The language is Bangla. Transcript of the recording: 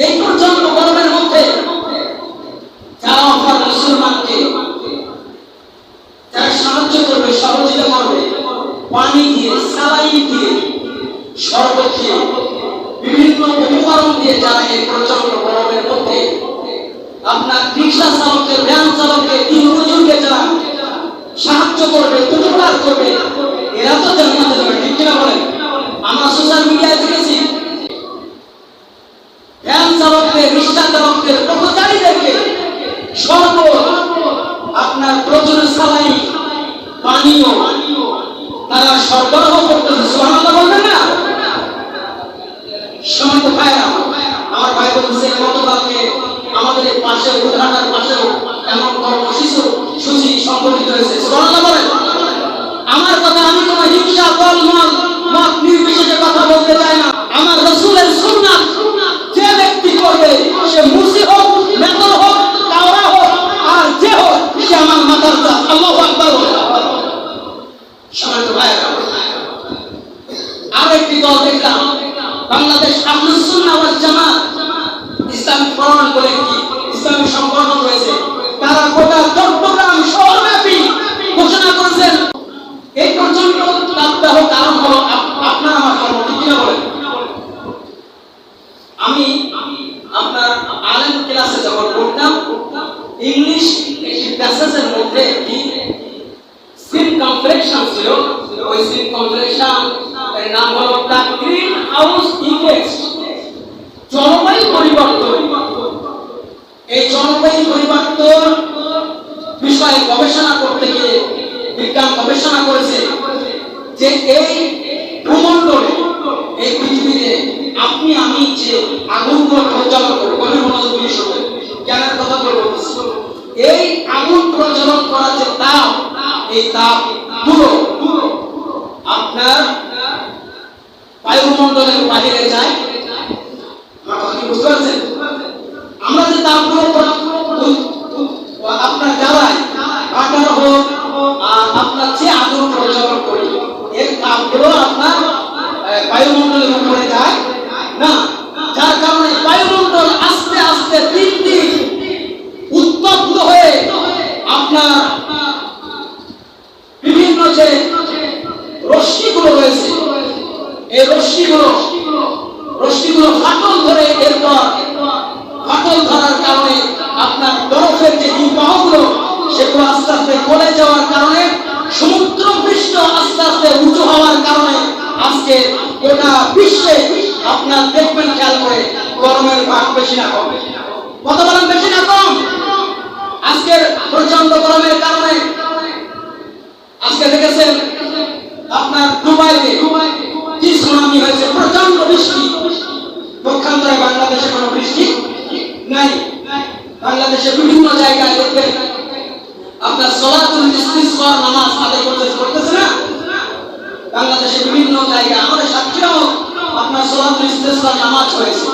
এই পর্যন্ত গরমের মধ্যে যারা আমার মুসলমানকে যারা সাহায্য করবে, সহযোগিতা করবে, পানি দিয়ে, সালাইন দিয়ে, শরবত দিয়ে, বিভিন্ন উপকরণ দিয়ে যারা এই প্রচন্ড গরমের মধ্যে আপনার রিক্সা চালককে, ভ্যান চালককে, দিন মজুরকে যারা সাহায্য করবে, উপকার করবে, এরা তো জান্নাতে যাবে। ঠিক কিনা বলেন? আমরা সোশ্যাল মিডিয়ায় দেখেছি ভ্যান চালককে, রিক্সা চালককে, পথচারীদেরকে শরবত, আপনার প্রচুর সালাইন, পানীয় তারা সরবরাহ করতেছে। সুবহানাল্লাহ বলবেন না? সময় তো ভাইরা, আমার ভাই বলছে গতকালকে আমাদের এই পাশে উদ্ঘাটনের পাশেও এমন কর্মসূচি সংগঠিত হয়েছে। সুবহানাল্লাহ বলেন। আমার কথা, আমি কোনো হিংসা, দল, মত নির্বিশেষে কথা বলতে চাই না। আমার রাসূলের সুন্নাত যে ব্যক্তি করবে, সে মুসি হোক, মেতর হোক, কাওড়া হোক, আর যে হোক, সে আমার মাথার তাজ। আল্লাহু আকবার। সময় তো ভাইরা, আরেকটি দল দেখলাম বাংলাদেশ আহলুস সুন্নাহ ওয়াল জামাত ইসলামিক ফ্রন্ট বলে একটি ইসলামিক সংগঠন রয়েছে। তারা গোটা চট্টগ্রাম শহরব্যাপী ঘোষণা করেছেন এই পর্যন্ত তাপদাহ কারণ হলো আপনার আমার কর্ম। ঠিক কিনা বলেন? আমি আপনার আলেম ক্লাসে যখন পড়তাম, ইংলিশ একটি প্যাসেজের মধ্যে একটি সিন কমপ্লেকশন ছিল। ওই সিন কমপ্লেকশন এর নাম হলো দ্য গ্রিন হাউস ইফেক্ট, জলবায়ু পরিবর্তন। এই জলবায়ু পরিবর্তন বিষয়ে গবেষণা করতে গিয়ে বিজ্ঞান গবেষণা করেছে যে এই ভূমণ্ডলে, এই পৃথিবীতে আপনি আমি যে আগুনগুলো প্রজ্বলন করি, গভীর মনোযোগ দিয়ে শুনবেন, জ্ঞানের কথা বলবো। এই আগুন প্রজ্বলন করার যে তাপ, এই তাপ গুলো আপনার বায়ুমণ্ডলের বাইরে যায়। আমার কথা কি বুঝতে পারছেন? আমরা যে তাপগুলো আপনার জ্বালাই, কাটার হোক, আপনার যে আগুন প্রজ্বলন করি, এর তাপগুলো আপনার বায়ুমণ্ডলের উপরে যায় না, যার কারণে বায়ুমণ্ডল আস্তে আস্তে দিন দিন উত্তপ্ত হয়ে আপনার বিভিন্ন যে রশ্মিগুলো রয়েছে, এই রশ্মিগুলো ফাটল ধরে, এরপর ফাটল ধরার কারণে আপনার বরফের যে হিমবাহগুলো, সেগুলো আস্তে আস্তে গলে যাওয়ার কারণে সমুদ্র পৃষ্ঠ আস্তে আস্তে উঁচু হওয়ার কারণে আজকে গোটা বিশ্বে আপনার দেখবেন, খেয়াল করে, গরমের ভাগ বেশি না কম? কথা বলেন, বেশি না কম? আজকের প্রচন্ড গরমের কারণে আজকে দেখেছেন আপনার দুবাইতে কি সুনামি হয়েছে, প্রচন্ড বৃষ্টি। পক্ষান্তরে বাংলাদেশে কোনো বৃষ্টি নাই। বাংলাদেশে বিভিন্ন জায়গায় দেখবেন আপনার সালাতুল ইস্তিসকার নামাজ আদায় করতেছে না? বাংলাদেশে বিভিন্ন জায়গায়, আমাদের সাথেও আপনার সালাতুল ইস্তিসকার নামাজ হয়েছে।